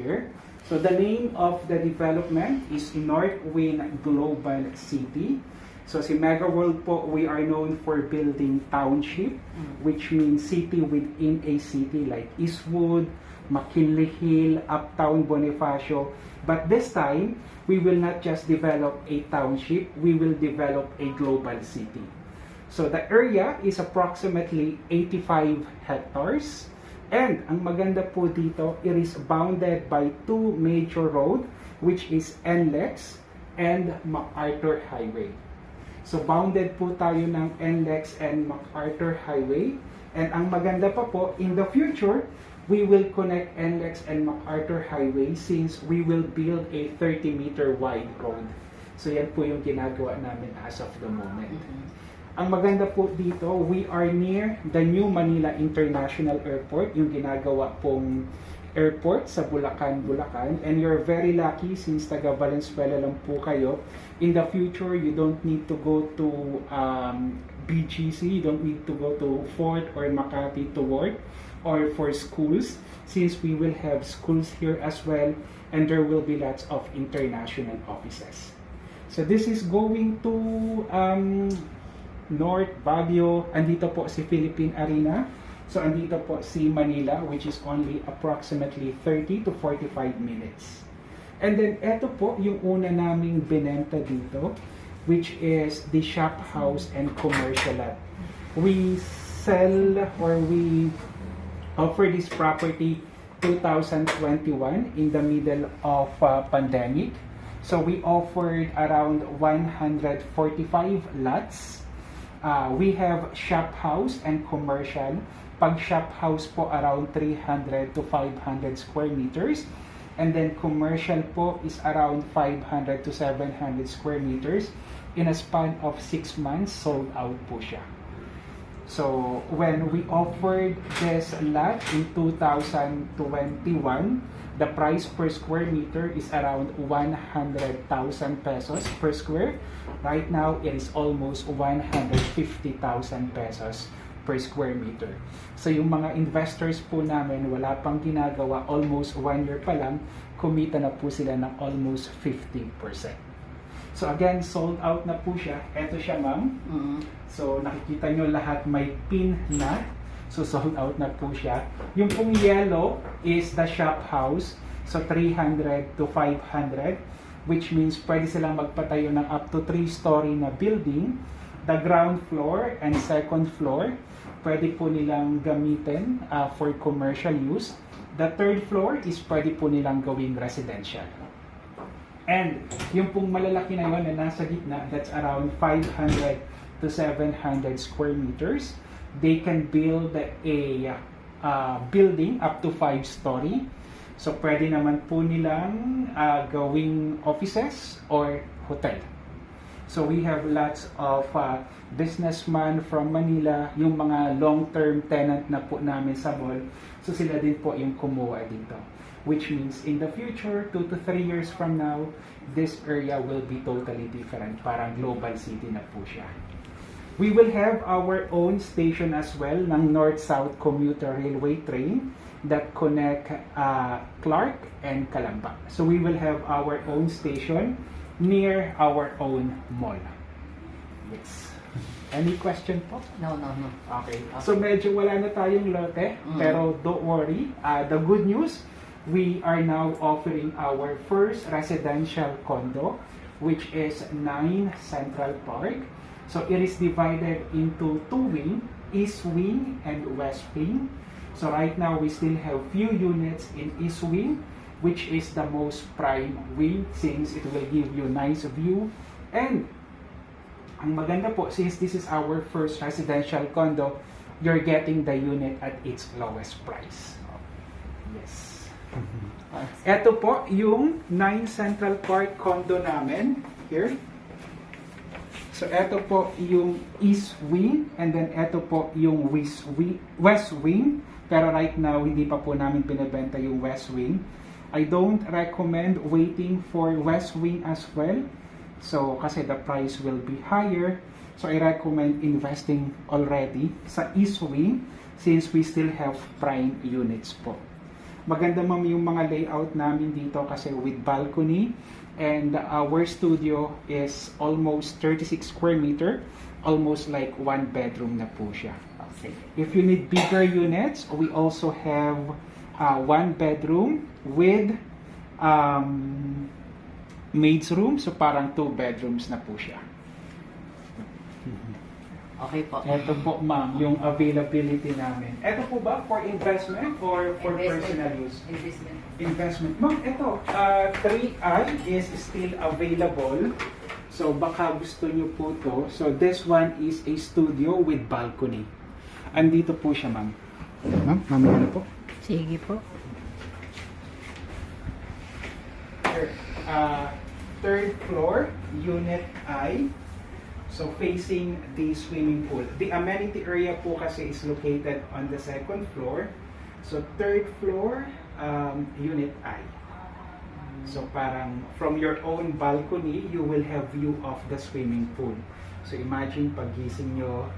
here. So the name of the development is Northwind Global City. So si Mega World po, we are known for building township, which means city within a city like Eastwood, McKinley Hill, Uptown, Bonifacio. But this time, we will not just develop a township, we will develop a global city. So the area is approximately 85 hectares. And ang maganda po dito, it is bounded by two major roads, which is NLEX and MacArthur Highway. So bounded po tayo ng NLEX and MacArthur Highway. And ang maganda pa po, in the future, we will connect NLEX and MacArthur Highway since we will build a 30-meter wide road. So yan po yung ginagawa namin as of the moment. Ang maganda po dito, we are near the New Manila International Airport, yung ginagawa pong airport sa Bulacan, Bulacan. And you're very lucky since taga Valenzuela lang po kayo. In the future, you don't need to go to BGC, you don't need to go to Fort or Makati to work or for schools, since we will have schools here as well, and there will be lots of international offices. So this is going to North Baguio. Andito po si Philippine Arena. So andito po si Manila, which is only approximately 30 to 45 minutes. And then eto po yung una naming binenta dito, which is the shop house and commercial lot. We sell or we offer this property 2021 in the middle of pandemic. So we offered around 145 lots. We have shop house and commercial. Pag shop house po around 300 to 500 square meters. And then commercial po is around 500 to 700 square meters. In a span of 6 months, sold out po siya. So when we offered this lot in 2021, the price per square meter is around 100,000 pesos per square. Right now, it is almost 150,000 pesos per square meter. So yung mga investors po namin, wala pang ginagawa, almost 1 year pa lang, kumita na po sila ng almost 50%. So again, sold out na po siya. Ito siya, ma'am. So nakikita nyo lahat may pin na. So sold out na po siya. Yung pong yellow is the shop house. So 300 to 500, which means pwede silang magpatayo ng up to 3-story na building. The ground floor and second floor, pwede po nilang gamitin for commercial use. The third floor is pwede po nilang gawing residential. And yung pong malalaki na yun na nasa gitna, that's around 500 to 700 square meters. They can build a building up to 5-story. So pwede naman po nilang gawing offices or hotel. So we have lots of businessmen from Manila, yung mga long-term tenant na po namin sa mall. So sila din po yung kumuha dito. Which means in the future, 2 to 3 years from now, this area will be totally different. Parang global city na po siya. We will have our own station as well ng North-South Commuter Railway train that connect Clark and Calamba. So we will have our own station near our own mall. Yes. Any question po? No. Okay. So medyo wala na tayong lote, pero don't worry. The good news, we are now offering our first residential condo, which is 9 Central Park. So it is divided into 2 wings, East Wing and West Wing. So right now we still have few units in East Wing, which is the most prime wing since it will give you nice view. And ang maganda po, since this is our first residential condo, you're getting the unit at its lowest price. Yes. Ito po yung 9 Central Park condo namin here. So ito po yung East Wing and then ito po yung West Wing. Pero right now hindi pa po namin binebenta yung West Wing. I don't recommend waiting for West Wing as well. So kasi the price will be higher. So I recommend investing already sa East Wing since we still have prime units po. Maganda ma'am yung mga layout namin dito kasi with balcony. And our studio is almost 36 square meter. Almost like 1 bedroom na po siya. If you need bigger units, we also have 1 bedroom with maid's room. So parang 2 bedrooms na po siya. Okay po. Ito po ma'am, yung availability namin. Ito po ba for investment or for personal use? Investment. Investment. Ma'am, ito, 3i is still available. So baka gusto nyo po to. So this one is a studio with balcony. Andito po siya ma'am. Ma'am, mamaya na po. Sige po. Third floor, unit I. So facing the swimming pool. The amenity area po kasi is located on the 2nd floor. So third floor, unit I. So parang from your own balcony, you will have view of the swimming pool. So imagine pagising nyo,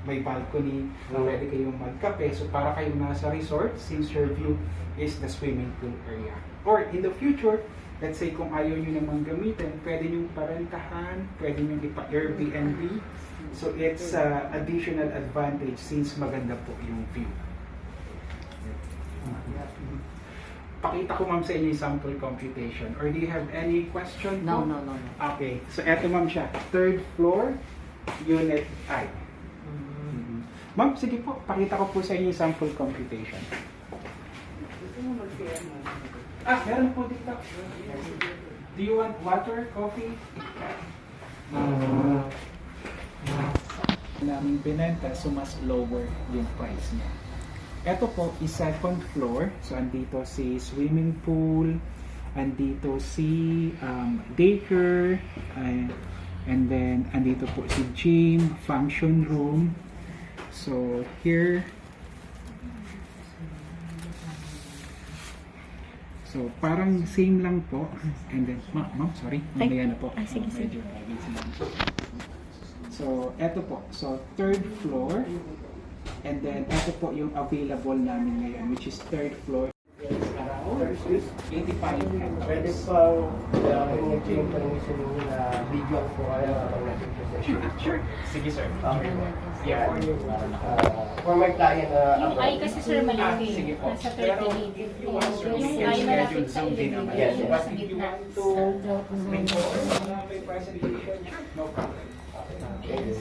may balcony, pwede kayong magkape. So para kayong nasa resort since your view is the swimming pool area. Or in the future, let's say kung ayaw nyo namang gamitin, pwede nyo parentahan, pwede nyo ipa-Airbnb. So it's additional advantage since maganda po yung view. Pakita ko ma'am sa inyo yung sample computation. Or do you have any question? No. Okay, so eto ma'am siya. Third floor, unit I. Ma'am, sige po, pakita ko po sa inyo yung sample computation. Meron po dito. Do you want water, coffee? Namin binenta, so mas lower yung price niya. Ito po is 2nd floor. So andito si swimming pool, andito si daycare, and then andito po si gym, function room. So here, so parang same lang po. And then, ma'am, sorry, mamaya na po. Sige. Medyo busy lang. So eto po, so 3rd floor. And then, ito po yung available namin ngayon, which is 3rd floor. Around 85 Pwede hectares. pa yung permission nyo na video po kayo Sure. Sige, sir. Okay. Yeah. For my client, Yung ay kasi sir malaki. Sige po. Nasa Pero 38. if you want, sir, we Yung can ay malapit schedule sa Zoom din ilog. naman. Yes, Yung But sa if you gitna. want to make sure na may presentation, no problem.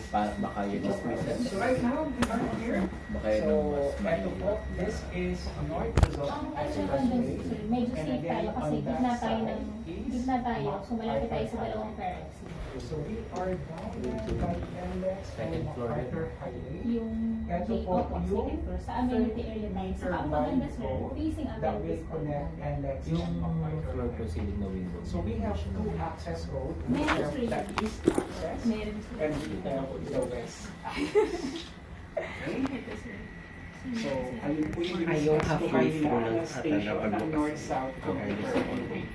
Baka yun ang So right now, we are here. Baka yun So, ang ito po, this is North Luzon Ano sir, medyo safe tayo kasi gitna tayo. So malapit tayo sa dalawang ferries. So we are down by NLEX and MacArthur Highway. Yung Ito po second yung floor sa amenity area tayo. Saka ang maganda sir, facing that will amenity. connect NLEX Yung and MacArthur floor Highway. proceeding na window. So we have 2 access roads. We Meron, have sir. the east access Meron sir. and we have the west access. Ito sir. So, ayun po yung Ayun, access half to full Kailana full station at ng north-south Okay.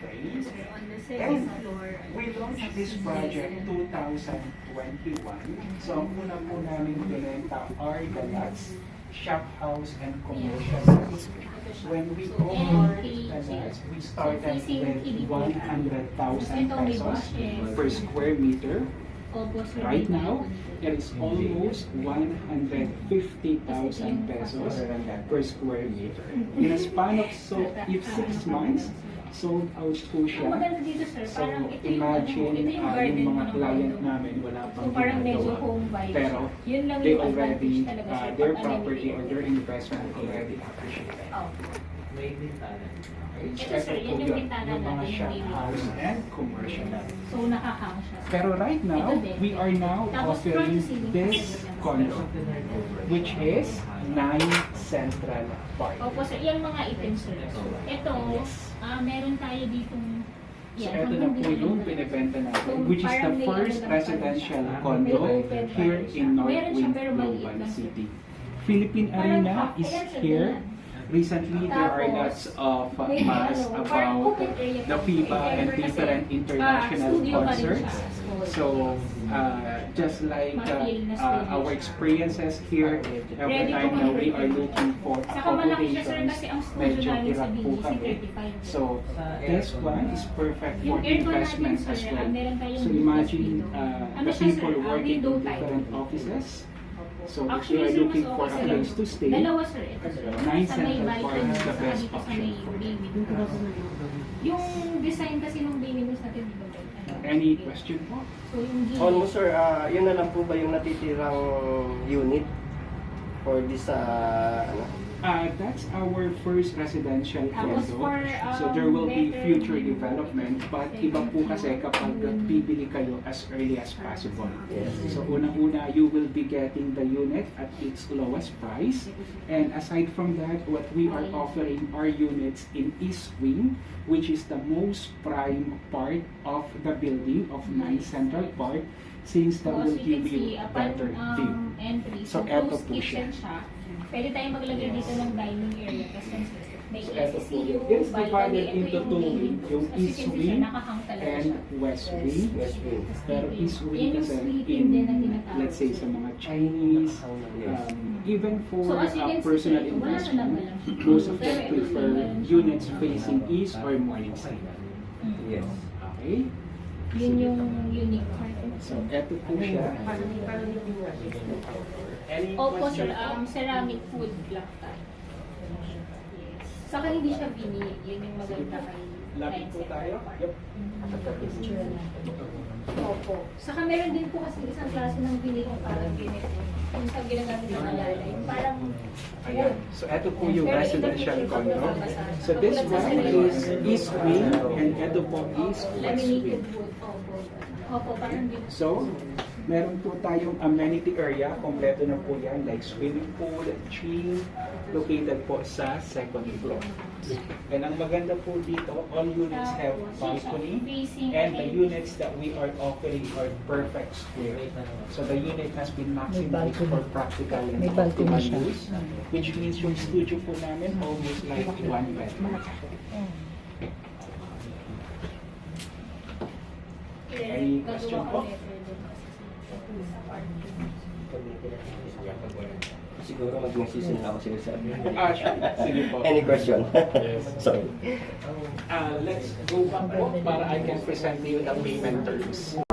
trains. Sir, on the second floor. We launched this project 2021. So, ang una po namin binenta are the lots, shop house, and commercial lots. When we opened the lots, we started with 100,000 pesos per square meter. Right now, it is almost 150,000 pesos per square meter. In a span of if 6 months, sold out po Ang siya. maganda dito sir, So parang ito yung, imagine ito yung garden yung mga ng client condo. namin wala So pang parang medyo ginagawa. home vibe Pero siya. Yun lang they yung already, advantage talaga sir. their pag property or amenity their area. investment already appreciated. Oh. May bintana. Okay? Ito, sir, yan yung bintana yung mga natin, shop yung house and commercial. So nakakang siya. Pero right now, Ito din. we are now Tapos offering front ceiling this kasi condo, which is 9 Central Park. Opo sir, yung mga items sir. Ito, meron tayo ditong So ito na po yung binibenta natin, which is the Parang may first ano lang residential siya. condo May open here pa siya. in Meron siya, Northwind pero maliit Global lang siya. City. Philippine Arena is here. Recently, there are lots of May mass ano, parang about open area the the FIBA and different international studio pa rin concerts. siya. So, just like Ma-feel na studio our siya. experiences here, every Ready time to na we convert. are looking for Saka malaki siya, sir, accommodations, kasi ang studio medyo namin sa hirap po BGC kami. 35. So, this one is perfect for Yung aircon natin, investment sir, as well. meron tayong So, imagine ano the siya, sir, people working window in type. different offices. So, if you Actually, are sir, looking mas for a okay place sila. to stay, Dalawa, sir. Ito, sir. Nine Sa may Central Park balcony, is the saka best dito sa option. may baby room. Yung design kasi ng baby rooms natin, di ba? Any question po? So, yung gilid. Almost sir, yun na lang po ba yung natitirang unit for this ano? That's our first residential Tapos condo. for, So there will be better future view. development, but iba po kasi kapag bibili kayo as early as possible. Yes. So unang-una, you will be getting the unit at its lowest price. And aside from that, what we are offering are units in East Wing, which is the most prime part of the building of 9 Central Park, since that So, as will you give can see, you upon better view. entry, So, so eto closed po siya. kitchen siya. Pwede tayong maglagay dito ng dining area kasi may So, eto po. ECU, It is balcony, divided ito into yung two living wing, room. yung As you East can see, Wing sir, nakahang talaga and siya. West Wing. West Wing. Pero East Wing Yan yung kasi sleeping din na in, tinatawag. let's say, sa mga Chinese, even for So, as you can see, personal wala na lang investment, wala. most of them Pero ito, prefer meron siyang- units facing east or morning side. Yes. Okay? Yun yung unique part. So, eto po siya. Any Opo, sir, question? ceramic food block type. Yes. Saka hindi siya vinyl. Yun yung maganda kay Lapit po tayo. Yep. Opo. Saka meron din po kasi isang klase ng vinyl yung parang ganito. Yung sa ginagamit ng alala. Yung parang Ayan. So, eto po yung Pero residential ito po, condo. magbabasa. So, this one is East Wing and eto po is West laminated Wing. wood. Opo. Opo, parang ganito. So, meron po tayong amenity area. Kompleto na po yan, like swimming pool, gym, located po sa second floor. And ang maganda po dito, all units have balcony. And the units that we are offering are perfect square. So the unit has been maximized for practical and May balcony optimal siya. use. Which means yung studio po namin almost like one bedroom. Any question po? Siguro mag-message na ako sinasabi. Sure. Sige po. Any question? Sorry. Let's go back po para I can present you the payment terms.